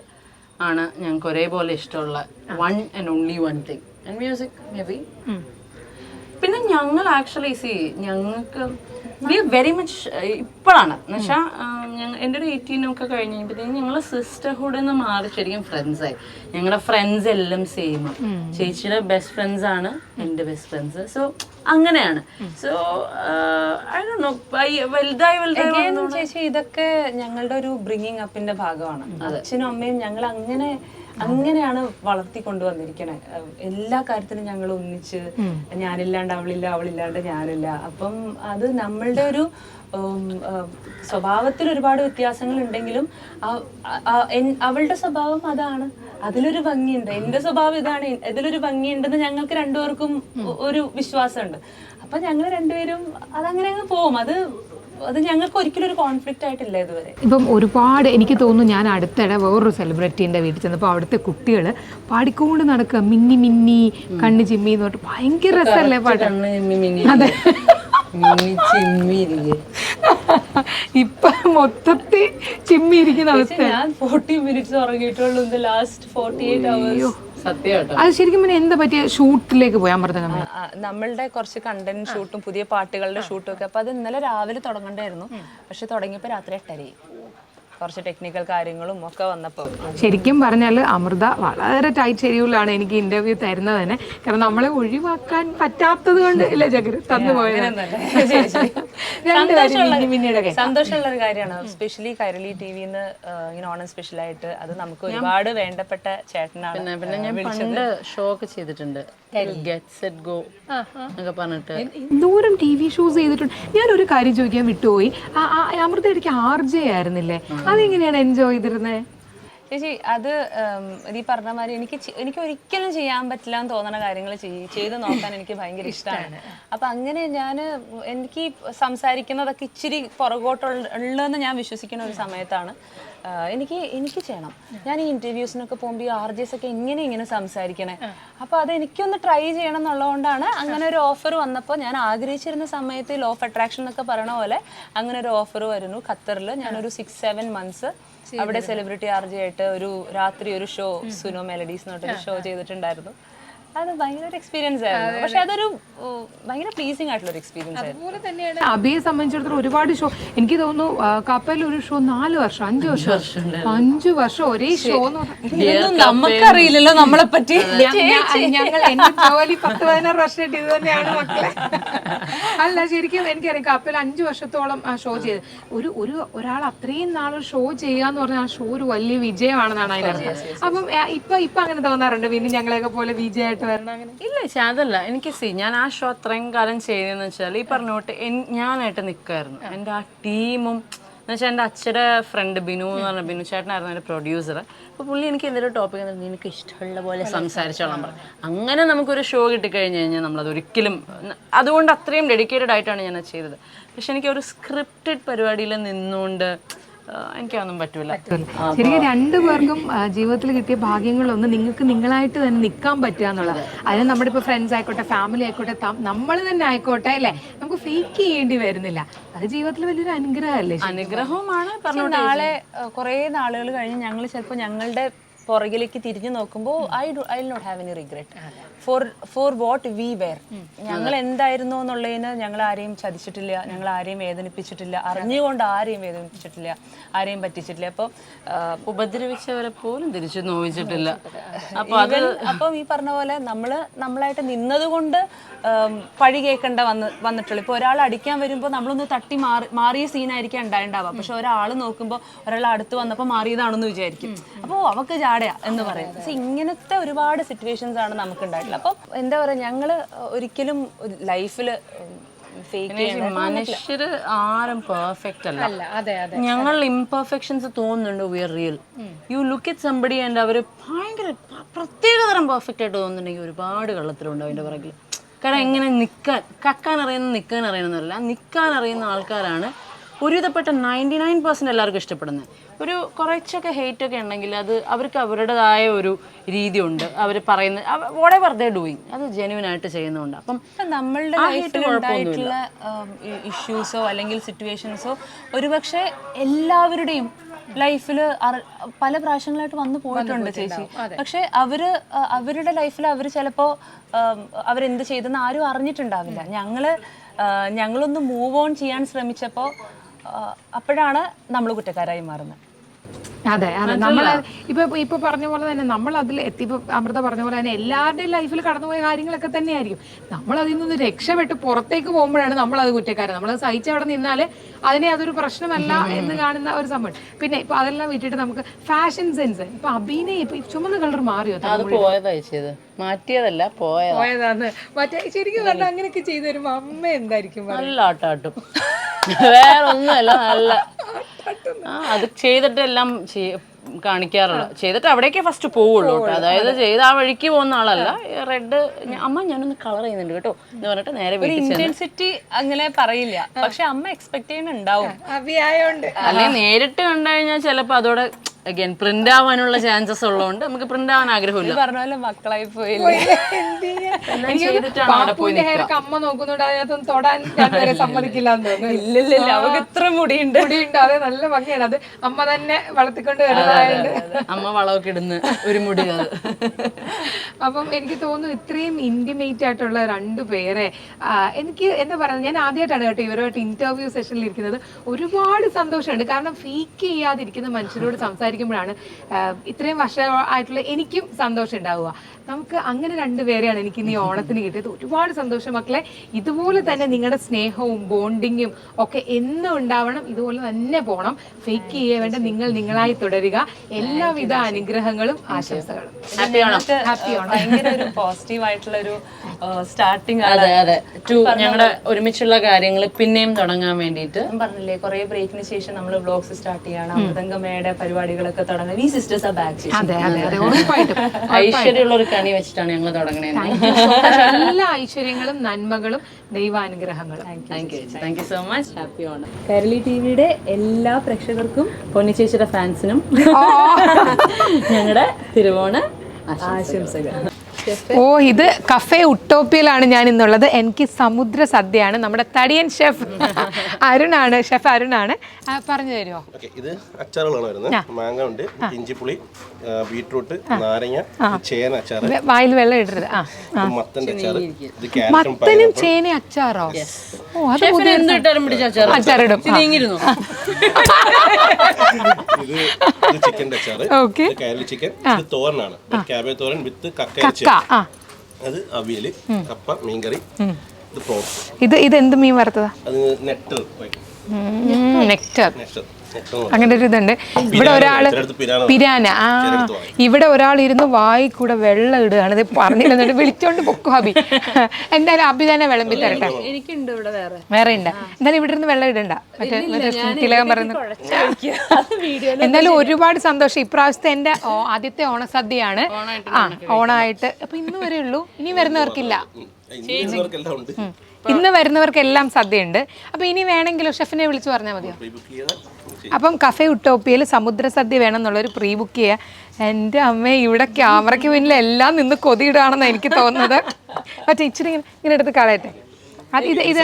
ആണ് ഞങ്ങൾക്ക് ഒരേപോലെ ഇഷ്ടമുള്ള one and only one thing. And music may be. പിന്നെ ഞങ്ങൾ ആക്ച്വലി ഞങ്ങൾക്ക് വി വെരി മച്ച് ഇപ്പോഴാണ് എന്നുവെച്ചാൽ എൻ്റെ ഒരു 18 ഒക്കെ കഴിഞ്ഞ് കഴിയുമ്പോഴത്തേക്കും ഞങ്ങൾ സിസ്റ്റർഹുഡ് എന്ന് മാറി ശരിക്കും ഫ്രണ്ട്സായി. ഞങ്ങളുടെ ഫ്രണ്ട്സ് എല്ലാം സെയിം. ചേച്ചിയുടെ ബെസ്റ്റ് ഫ്രണ്ട്സ് ആണ് എൻ്റെ ബെസ്റ്റ് ഫ്രണ്ട്സ്. സോ അങ്ങനെയാണ്. സോ ഐ ഡോണ്ട് നോ, വലുതായി ചേച്ചി ഇതൊക്കെ ഞങ്ങളുടെ ഒരു ബ്രിങ്ങിങ് അപ്പിന്റെ ഭാഗമാണ്. അച്ഛനും അമ്മയും ഞങ്ങൾ അങ്ങനെയാണ് വളർത്തിക്കൊണ്ടുവന്നിരിക്കണേ. എല്ലാ കാര്യത്തിനും ഞങ്ങൾ ഒന്നിച്ച്, ഞാനില്ലാണ്ട് അവളില്ല, അവളില്ലാണ്ട് ഞാനില്ല. അപ്പം അത് നമ്മളുടെ ഒരു സ്വഭാവത്തിൽ ഒരുപാട് വ്യത്യാസങ്ങൾ ഉണ്ടെങ്കിലും അവളുടെ സ്വഭാവം അതാണ്, അതിലൊരു ഭംഗിയുണ്ട്. എന്റെ സ്വഭാവം ഇതാണ്, ഇതിലൊരു ഭംഗിയുണ്ടെന്ന് ഞങ്ങൾക്ക് രണ്ടുപേർക്കും ഒരു വിശ്വാസമുണ്ട്. അപ്പൊ ഞങ്ങൾ രണ്ടുപേരും അതങ്ങനെ അങ്ങ് പോവും. അത് ഞങ്ങൾക്ക് ഒരിക്കലും ഒരു കോൺഫ്ലിക്റ്റ് ആയിട്ടില്ല ഇതുവരെ. ഇപ്പം ഒരുപാട് എനിക്ക് തോന്നുന്നു, ഞാൻ അടുത്തിടെ വേറൊരു സെലിബ്രിറ്റീൻ്റെ വീട്ടിൽ ചെന്നപ്പോൾ അവിടുത്തെ കുട്ടികൾ പാടിക്കൊണ്ട് നടക്കുക, മിന്നി മിന്നി കണ്ണ് ചിമ്മി എന്ന് പറഞ്ഞിട്ട് ഭയങ്കര രസമല്ലേ പാട്ട്? അതെ, ഇപ്പൊ മൊത്തത്തിൽ ചിമ്മിയിരിക്കുന്ന അവസ്ഥ. ഞാൻ 40 minutes ഉറങ്ങിയിട്ടുള്ളൂ in the last 48 hours. അത് ശരിക്കും പിന്നെ എന്താ പറ്റിയ ഷൂട്ടിലേക്ക് പോയി അമൃത? നമ്മളുടെ കുറച്ച് കണ്ടന്റ് ഷൂട്ടും പുതിയ പാട്ടുകളുടെ ഷൂട്ടും ഒക്കെ. അപ്പൊ അത് ഇന്നലെ രാവിലെ തുടങ്ങണ്ടായിരുന്നു, പക്ഷെ തുടങ്ങിയപ്പോ രാത്രി 8:30. കുറച്ച് ടെക്നിക്കൽ കാര്യങ്ങളും ഒക്കെ വന്നപ്പോൾ ശരിക്കും പറഞ്ഞാൽ അമൃത വളരെ ടൈറ്റ് ഷെഡ്യൂളാണ് എനിക്ക് ഇന്റർവ്യൂ തരുന്നത് തന്നെ. കാരണം നമ്മളെ ഒഴിവാക്കാൻ പറ്റാത്തത് കൊണ്ട് ഇല്ല ജഗര് തന്നുപോയത്. സന്തോഷമുള്ള ഒരു കാര്യമാണ്. സ്പെഷ്യലി കൈരളി ടിവിന്ന് ഇങ്ങനെ ഓണം സ്പെഷ്യലായിട്ട് അത് നമുക്ക് ഒരുപാട് വേണ്ടപ്പെട്ട ചേട്ടനാണ്. പിന്നെ ഞാൻ പണ്ട് ഷോ ഒക്കെ ചെയ്തിട്ടുണ്ട്, ഗെറ്റ് സെറ്റ് ഗോ എന്നൊക്കെ പറഞ്ഞിട്ട് എന്തോരം TV ഷോസ് ചെയ്തിട്ടുണ്ട്. ഞാനൊരു കാര്യം ചോദിക്കാൻ വിട്ടുപോയി. അമൃത ഇടയ്ക്ക് RJ ആയിരുന്നില്ലേ, അതെങ്ങനെയാണ് എൻജോയ് ചെയ്തിരുന്നത്? ചേച്ചി അത് ഈ പറഞ്ഞ മാതിരി എനിക്ക് ഒരിക്കലും ചെയ്യാൻ പറ്റില്ല എന്ന് തോന്നുന്ന കാര്യങ്ങൾ ചെയ്ത് നോക്കാൻ എനിക്ക് ഭയങ്കര ഇഷ്ടമാണ്. അപ്പം അങ്ങനെ എനിക്ക് സംസാരിക്കുന്നതൊക്കെ ഇച്ചിരി പുറകോട്ടുള്ളതെന്ന് ഞാൻ വിശ്വസിക്കുന്ന ഒരു സമയത്താണ് എനിക്ക് ചെയ്യണം. ഞാൻ ഈ ഇന്റർവ്യൂസിനൊക്കെ പോകുമ്പോൾ ഈ RJs ഒക്കെ ഇങ്ങനെ സംസാരിക്കണേ, അപ്പോൾ അത് എനിക്കൊന്ന് ട്രൈ ചെയ്യണം എന്നുള്ളതുകൊണ്ടാണ് അങ്ങനെ ഒരു ഓഫർ വന്നപ്പോൾ ഞാൻ ആഗ്രഹിച്ചിരുന്ന സമയത്ത് ലോ ഓഫ് അട്രാക്ഷൻ എന്നൊക്കെ പറയണ പോലെ അങ്ങനെ ഒരു ഓഫർ വരുന്നു. ഖത്തറിൽ ഞാനൊരു 6-7 months അവിടെ സെലിബ്രിറ്റി RJ ആയിട്ട് ഒരു രാത്രി ഒരു ഷോ സുനോ മെലഡീസ് എന്ന് പറഞ്ഞൊരു ഷോ ചെയ്തിട്ടുണ്ടായിരുന്നു. അത് ഭയങ്കര ഒരു എക്സ്പീരിയൻസ് ആയിരുന്നു. പക്ഷെ അതൊരു ഭയങ്കര പ്ലീസിങ് ആയിട്ടുള്ള ഒരു എക്സ്പീരിയൻസ് ആയിരുന്നു. അതുപോലെ തന്നെയാണ് അബിയെ സംബന്ധിച്ചിടത്തോളം ഒരുപാട് ഷോ. എനിക്ക് തോന്നുന്നു കപ്പലിൽ ഒരു ഷോ 4 വർഷം 5 വർഷം ഒരേ ഷോ. നമുക്കറിയില്ലല്ലോ നമ്മളെ പറ്റി. ഞങ്ങൾ എന്റെ ജോലി 10-16 വർഷമായിട്ട് ഇത് തന്നെയാണ് മക്കളെ. അല്ല ശരിക്കും എനിക്കറിയാം കപ്പൽ 5 വർഷത്തോളം ആ ഷോ ചെയ്ത് ഒരാൾ അത്രയും നാൾ ഷോ ചെയ്യാന്ന് പറഞ്ഞാൽ ആ ഷോ ഒരു വലിയ വിജയമാണെന്നാണ് അതിനർത്ഥം. അപ്പം ഇപ്പൊ അങ്ങനെ തോന്നാറുണ്ട് പിന്നെ ഞങ്ങളെയൊക്കെ പോലെ വിജയമായിട്ട് വരണം അങ്ങനെ? ഇല്ല അതല്ല എനിക്ക് ഞാൻ ആ ഷോ അത്രയും കാലം ചെയ്തതെന്ന് വെച്ചാൽ ഈ പറഞ്ഞോട്ട് ഞാനായിട്ട് നിൽക്കുമായിരുന്നു. എൻ്റെ ആ ടീമും എന്ന് വെച്ചാൽ എൻ്റെ അച്ഛൻ്റെ ഫ്രണ്ട് ബിനു എന്ന് പറഞ്ഞ ബിനു ചേട്ടനായിരുന്നു എൻ്റെ പ്രൊഡ്യൂസർ. അപ്പോൾ പുള്ളി എനിക്ക് എന്തെങ്കിലും ടോപ്പിക് നിനക്ക് ഇഷ്ടമുള്ള പോലെ സംസാരിച്ചോളാൻ പറഞ്ഞു. അങ്ങനെ നമുക്കൊരു ഷോ കിട്ടിക്കഴിഞ്ഞ് കഴിഞ്ഞാൽ നമ്മളത് ഒരിക്കലും അതുകൊണ്ട് അത്രയും ഡെഡിക്കേറ്റഡ് ആയിട്ടാണ് ഞാനത് ചെയ്തത്. പക്ഷെ എനിക്ക് ഒരു സ്ക്രിപ്റ്റഡ് പരിപാടിയിൽ നിന്നുകൊണ്ട് എനിക്കതൊന്നും പറ്റൂല. ശരിക്കും 2 പേർക്കും ജീവിതത്തിൽ കിട്ടിയ ഭാഗ്യങ്ങളൊന്നും നിങ്ങൾക്ക് നിങ്ങളായിട്ട് തന്നെ നിൽക്കാൻ പറ്റുക എന്നുള്ളത്. അതിന് നമ്മുടെ ഇപ്പോൾ ഫ്രണ്ട്സ് ആയിക്കോട്ടെ, ഫാമിലി ആയിക്കോട്ടെ, നമ്മൾ തന്നെ ആയിക്കോട്ടെ അല്ലേ, നമുക്ക് ഫേക്ക് ചെയ്യേണ്ടി വരുന്നില്ല. അത് ജീവിതത്തിൽ വലിയൊരു അനുഗ്രഹമല്ലേ? അനുഗ്രഹവുമാണ്. നാളെ കുറേ നാളുകൾ കഴിഞ്ഞ് ഞങ്ങൾ ചിലപ്പോൾ ഞങ്ങളുടെ പുറകിലേക്ക് തിരിഞ്ഞു നോക്കുമ്പോൾ I will not have any regret for what we were. ഞങ്ങൾ എന്തായിരുന്നു എന്നുള്ളതിന് ഞങ്ങൾ ആരെയും ചതിച്ചിട്ടില്ല, ഞങ്ങൾ ആരെയും വേദനിപ്പിച്ചിട്ടില്ല, അറിഞ്ഞുകൊണ്ട് ആരെയും വേദനിപ്പിച്ചിട്ടില്ല, ആരെയും പറ്റിച്ചിട്ടില്ല. അപ്പോൾ ഉപദ്രവിച്ചവരെ പോലും തിരിച്ചു നോവിച്ചിട്ടില്ല. അപ്പം ഈ പറഞ്ഞ പോലെ നമ്മളായിട്ട് നിന്നതുകൊണ്ട് പഴി കേൾക്കേണ്ട വന്നിട്ടുള്ളൂ. ഇപ്പോൾ ഒരാൾ അടിക്കാൻ വരുമ്പോൾ നമ്മളൊന്ന് തട്ടി മാറിയ സീനായിരിക്കും ഉണ്ടാവുക. പക്ഷെ ഒരാൾ നോക്കുമ്പോൾ ഒരാൾ അടുത്ത് വന്നപ്പോൾ മാറിയതാണെന്ന് വിചാരിക്കും. അപ്പോൾ അവക്ക് ജാടയാ എന്ന് പറയും. പക്ഷെ ഇങ്ങനത്തെ ഒരുപാട് സിറ്റുവേഷൻസ് ആണ് നമുക്ക് ഉണ്ടായിട്ടുള്ളത്. അപ്പം എന്താ പറയുക, ഞങ്ങള് ഒരിക്കലും ലൈഫില് മനുഷ്യര് ആരും പെർഫെക്റ്റ് അല്ല. ഞങ്ങൾ ഇംപെർഫെക്ഷൻസ് തോന്നുന്നുണ്ട്. We are real. You look at somebody and അവര് ഭയങ്കര പ്രത്യേകതരം പെർഫെക്റ്റ് ആയിട്ട് തോന്നുന്നുണ്ടെങ്കിൽ ഒരുപാട് കള്ളത്തിലുണ്ട് അതിന്റെ പുറകിൽ. കാരണം എങ്ങനെ കക്കാൻ അറിയുന്നതല്ല, നിൽക്കാൻ അറിയുന്ന ആൾക്കാരാണ് ഒരുവിധപ്പെട്ട 99% എല്ലാവർക്കും ഇഷ്ടപ്പെടുന്നത്. ഒരു കുറച്ചൊക്കെ ഹെയ്റ്റ് ഒക്കെ ഉണ്ടെങ്കിൽ അത് അവർക്ക് അവരുടേതായ ഒരു രീതിയുണ്ട്. അവർ പറയുന്നത് whatever they doing അത് ജെന്യുവൻ ആയിട്ട് ചെയ്യുന്നുണ്ട്. അപ്പം നമ്മളുടെ ലൈഫിൽ ഉണ്ടായിട്ടുള്ള ഇഷ്യൂസോ അല്ലെങ്കിൽ സിറ്റുവേഷൻസോ ഒരുപക്ഷെ എല്ലാവരുടെയും ലൈഫിൽ പല പ്രാവശ്യങ്ങളായിട്ട് വന്നു പോയിട്ടുണ്ട് ചേച്ചി. പക്ഷെ അവരുടെ ലൈഫിൽ അവർ ചിലപ്പോൾ അവരെന്ത് ചെയ്തെന്ന് ആരും അറിഞ്ഞിട്ടുണ്ടാവില്ല. ഞങ്ങളൊന്ന് മൂവ് ഓൺ ചെയ്യാൻ ശ്രമിച്ചപ്പോൾ അപ്പോഴാണ് നമ്മൾ കുറ്റക്കാരായി മാറുന്നത്. അതെ നമ്മൾ ഇപ്പൊ പറഞ്ഞ പോലെ തന്നെ നമ്മൾ അതിൽ ഇപ്പൊ അമൃത പറഞ്ഞ പോലെ തന്നെ എല്ലാവരുടെയും ലൈഫിൽ കടന്നുപോയ കാര്യങ്ങളൊക്കെ തന്നെയായിരിക്കും. നമ്മൾ അതിൽ നിന്ന് രക്ഷപ്പെട്ട് പുറത്തേക്ക് പോകുമ്പോഴാണ് നമ്മളത് കുറ്റക്കാരൻ. നമ്മളത് സഹിച്ചവിടെ നിന്നാല് അതിനെ അതൊരു പ്രശ്നമല്ല എന്ന് കാണുന്ന ഒരു സംഭവം. പിന്നെ ഇപ്പൊ അതെല്ലാം വിട്ടിട്ട് നമുക്ക് ഫാഷൻ സെൻസ്, ഇപ്പൊ അഭിനയം ഇപ്പൊ ചുമന്ന കളർ മാറിയോ? മാറ്റിയതല്ല, പോയതാന്ന്. മറ്റേ ശരിക്കും പറഞ്ഞാൽ അങ്ങനെയൊക്കെ ചെയ്തു തരുമ്പോ അമ്മ എന്തായിരിക്കും നല്ല ആട്ടാട്ടും, വേറെ ഒന്നുമല്ല, നല്ല അത് ചെയ്തിട്ട് എല്ലാം കാണിക്കാറുള്ളൂ. ചെയ്തിട്ട് അവിടേക്ക് ഫസ്റ്റ് പോവുള്ളൂ കേട്ടോ. അതായത് ചെയ്ത് ആ വഴിക്ക് പോകുന്ന ആളല്ല. റെഡ് അമ്മ ഞാനൊന്ന് കളർ ചെയ്യുന്നുണ്ട് കേട്ടോ എന്ന് പറഞ്ഞിട്ട് നേരെ ഇന്റൻസിറ്റി അങ്ങനെ പറയില്ല. പക്ഷെ അമ്മ എക്സ്പെക്ട് ചെയ്യുന്നുണ്ടാവും അഭിയായോണ്ട്. അല്ലെങ്കിൽ നേരിട്ട് കണ്ടു കഴിഞ്ഞാൽ ചിലപ്പോ അതോടെ അഗൈൻ പ്രിന്റ് ആവാനുള്ള ചാൻസസ് ഉള്ളതുകൊണ്ട് നമുക്ക് പ്രിന്റ് ആവാൻ ആഗ്രഹമില്ല. പറഞ്ഞ പോലെ മക്കളായി പോയില്ലേ. പാപ്പുവിന്റെ ഹെയർ ഒക്കെ അമ്മ നോക്കുന്നുണ്ട്, അതിനകത്തൊന്നും തൊടാൻ രണ്ടുപേരെ സമ്മതിക്കില്ല എന്ന് തോന്നുന്നു. ഇല്ലില്ല, അവർക്ക് ഇത്ര മുടിയുണ്ട്. മുടിയുണ്ട്, അതെ, നല്ല ഭംഗിയാണ്. അത് അമ്മ തന്നെ വളർത്തിക്കൊണ്ട് വരുന്നതായത്. അമ്മ വളമൊക്കെ ഇടുന്ന ഒരു മുടി അത്. അപ്പം എനിക്ക് തോന്നുന്നു ഇത്രയും ഇന്റിമേറ്റ് ആയിട്ടുള്ള രണ്ടുപേരെ എനിക്ക് എന്താ പറയുക, ഞാൻ ആദ്യമായിട്ടാണ് കേട്ടോ ഇവരുമായിട്ട് ഇന്റർവ്യൂ സെഷനിൽ ഇരിക്കുന്നത്. ഒരുപാട് സന്തോഷമുണ്ട്. കാരണം ഫേക്ക് ചെയ്യാതിരിക്കുന്ന മനുഷ്യരോട് സംസാരിക്കുമ്പോഴാണ് ഇത്രയും വർഷമായിട്ടുള്ള എനിക്കും സന്തോഷം ഉണ്ടാവുക. നമുക്ക് അങ്ങനെ രണ്ടുപേരെയാണ് എനിക്ക് ഇന്ന് ഈ ഓണത്തിന് കിട്ടിയത്. ഒരുപാട് സന്തോഷം മക്കളെ. ഇതുപോലെ തന്നെ നിങ്ങളുടെ സ്നേഹവും ബോണ്ടിങ്ങും ഒക്കെ എന്നും ഉണ്ടാവണം. ഇതുപോലെ തന്നെ പോകണം. ഫേക്ക് ചെയ്യാൻ വേണ്ട, നിങ്ങൾ നിങ്ങളായി തുടരുക. എല്ലാവിധ അനുഗ്രഹങ്ങളും ആശംസകളും. ഹാപ്പി ഓണം. ഭയങ്കര ഒരു പോസിറ്റീവ് ആയിട്ടുള്ള ഒരു സ്റ്റാർട്ടിങ്. അതെ അതെ, ഞങ്ങളുടെ ഒരുമിച്ചുള്ള കാര്യങ്ങൾ പിന്നെയും തുടങ്ങാൻ വേണ്ടിയിട്ട്. ഞാൻ പറഞ്ഞില്ലേ, കുറെ ബ്രേക്കിന് ശേഷം നമ്മൾ വ്ലോഗ്സ് സ്റ്റാർട്ട് ചെയ്യണം. അമൃതംഗമയുടെ പരിപാടികളൊക്കെ തുടങ്ങാൻ ഈ സിസ്റ്റേഴ്സ് ആ ബാക്ക്. അതെ അതെ അതെ, ഉറപ്പായിട്ടും ഐശ്വര്യമുള്ള ഒരു കണി വെച്ചിട്ടാണ് ഞങ്ങൾ തുടങ്ങണേ. എല്ലാ ഐശ്വര്യങ്ങളും നന്മകളും ദൈവാനുഗ്രഹങ്ങളും. Thank you so much. Happy Onam. Kairali ടിവിയുടെ എല്ലാ പ്രേക്ഷകർക്കും, പൊന്നി ചേച്ചിയുടെ ഫാൻസിനും ഞങ്ങളുടെ തിരുവോണ ആശംസകൾ. ഓ, ഇത് കഫേ ഉട്ടോപ്പിയിലാണ് ഞാൻ ഇന്നുള്ളത്. എനിക്ക് സമുദ്ര സദ്യയാണ്. നമ്മുടെ തടിയൻ ഷെഫ് അരുണാണ്, ഷെഫ് അരുണാണ്. പറഞ്ഞു തരുമോ? ഇത് അച്ചാറുകളാണ് വരുന്നത്. മാങ്ങ ഉണ്ട്, ഇഞ്ചിപ്പുളി, ബീട്രൂട്ട്, നാരങ്ങ, ചേന അച്ചാർ, വായിൽ വെള്ളം ഇടരുത്. മത്തന്റെ അച്ചാർ, ഇത് മത്തനും ചേന അച്ചാറോ? ഓ, അത് അച്ചാറിടും. ഇത് ചിക്കന്റെ അച്ചാർ, കേരള ചിക്കൻ, ഇത് തോരനാണ്, ക്യാബേജ് തോരൻ വിത്ത് കക്ക. അത് അവിയല്, കപ്പ, മീൻകറി, ഇത് പ്രോൺസ്. ഇത് എന്ത് മീൻ വറുത്തതാ? അത് നെക്ടർ. അങ്ങനെ ഒരു ഇതുണ്ട്. ഇവിടെ ഒരാള് പിരാന. ഇവിടെ ഒരാൾ ഇരുന്ന് വായി കൂടെ വെള്ളം ഇടുകയാണ്. ഇത് പറഞ്ഞില്ലെന്നുണ്ട് വിളിച്ചോണ്ട് പൊക്കും അബി. എന്തായാലും അബി തന്നെ വിളമ്പി തരട്ടെ. എനിക്കുണ്ട് ഇവിടെ വേറെ ഉണ്ട്. എന്തായാലും ഇവിടെ ഇരുന്ന് വെള്ളം ഇടണ്ട. തിലകം പറയുന്നു. എന്തായാലും ഒരുപാട് സന്തോഷം. ഇപ്രാവശ്യത്തെ എന്റെ ആദ്യത്തെ ഓണസദ്യയാണ്. ഓണായിട്ട്. അപ്പൊ ഇന്ന് വരെ ഉള്ളൂ, ഇനി വരുന്നവർക്കില്ല. ഇന്ന് വരുന്നവർക്കെല്ലാം സദ്യയുണ്ട്. അപ്പൊ ഇനി വേണമെങ്കിലോ ഷെഫിനെ വിളിച്ചു പറഞ്ഞാൽ മതിയോ? അപ്പം കഫേ ഉട്ടോപ്പിയയിൽ സമുദ്ര സദ്യ വേണം എന്നുള്ളൊരു പ്രീ ബുക്ക് ചെയ്യുക. എൻ്റെ അമ്മ, ഇവിടെ ക്യാമറയ്ക്ക് മുന്നിൽ എല്ലാം നിന്ന് കൊതിയിടുകയാണെന്ന് എനിക്ക് തോന്നുന്നത്. മറ്റേ ഇച്ചിരി ഇങ്ങനെ എടുത്ത് കളയട്ടെ. ഇത്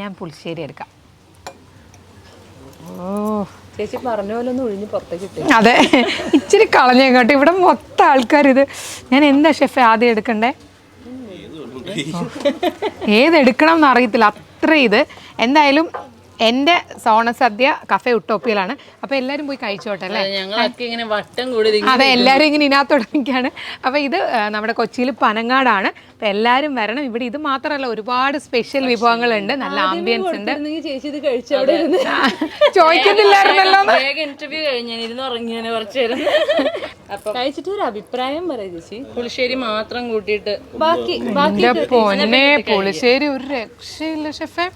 ഞാൻ പുളിശ്ശേരി എടുക്കാം. ഓ, ചേച്ചി പറഞ്ഞ പോലെ ഒന്ന് ഒഴിഞ്ഞ് പുറത്തേക്ക് ഇട്ടേ. അതെ, ഇച്ചിരി കളഞ്ഞേക്കോട്ടെ. ഇവിടെ മൊത്തം ആൾക്കാർ ഇത്. ഞാൻ എന്താ ഷെഫ് ആദ്യം എടുക്കണ്ടേ? ഏതെടുക്കണം എന്ന് അറിയത്തില്ല, അത്ര ഇത്. എന്തായാലും എൻ്റെ ഓണസദ്യ കഫേ ഉട്ടോപ്പിയിലാണ്. അപ്പൊ എല്ലാരും പോയി കഴിച്ചോട്ടെ അല്ലേ? ഞങ്ങളൊക്കെ ഇങ്ങനെ വട്ടം കൂടി. അതെ, എല്ലാരും ഇങ്ങനെ ഇതിനകത്തോടൊക്കെയാണ്. അപ്പൊ ഇത് നമ്മുടെ കൊച്ചിയിൽ പനങ്ങാടാണ്. അപ്പൊ എല്ലാരും വരണം. ഇവിടെ ഇത് മാത്രമല്ല, ഒരുപാട് സ്പെഷ്യൽ വിഭവങ്ങളുണ്ട്. നല്ല ആംബിയൻസ് ഉണ്ട്. ചേച്ചി ഇത് കഴിച്ചവിടെ ചോദിക്കുന്നില്ലായിരുന്നല്ലോ. ഇന്റർവ്യൂ കഴിഞ്ഞ് ഇരുന്ന് ഉറങ്ങിയാണ് കുറച്ചു നേരം. അപ്പൊ കഴിച്ചിട്ട് ഒരു അഭിപ്രായം പറയാം ചേച്ചി. പുളിശ്ശേരി മാത്രം കൂട്ടിയിട്ട് ബാക്കി പൊന്നെ, പുളിശ്ശേരി ഒരു രക്ഷയില്ല ഷെഫേ.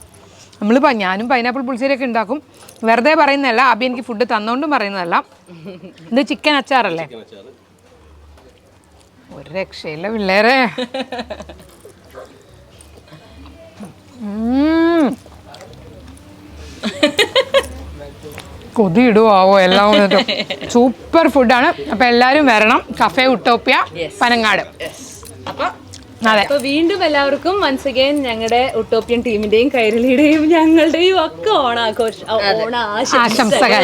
ഞാനും പൈനാപ്പിൾ പുളിശ്ശേരിയൊക്കെ ഉണ്ടാക്കും. വെറുതെ പറയുന്നതല്ല, അബി എനിക്ക് ഫുഡ് തന്നോണ്ടും പറയുന്നതല്ല. ഇത് ചിക്കൻ അച്ചാറല്ലേ? ഒരു രക്ഷയില്ല പിള്ളേരെ. കൊതി ഇടുവാവോ എല്ലാം കൊണ്ടിട്ടും. സൂപ്പർ ഫുഡാണ്. അപ്പൊ എല്ലാരും വരണം. Cafe utopia, Panangad. അപ്പൊ വീണ്ടും എല്ലാവർക്കും വൺസ് അഗൈൻ ഞങ്ങളുടെ ഉട്ടോപ്യൻ ടീമിന്റെയും കൈരളിയുടെയും ഞങ്ങളുടെയും ഒക്കെ ഓണാശംസകൾ.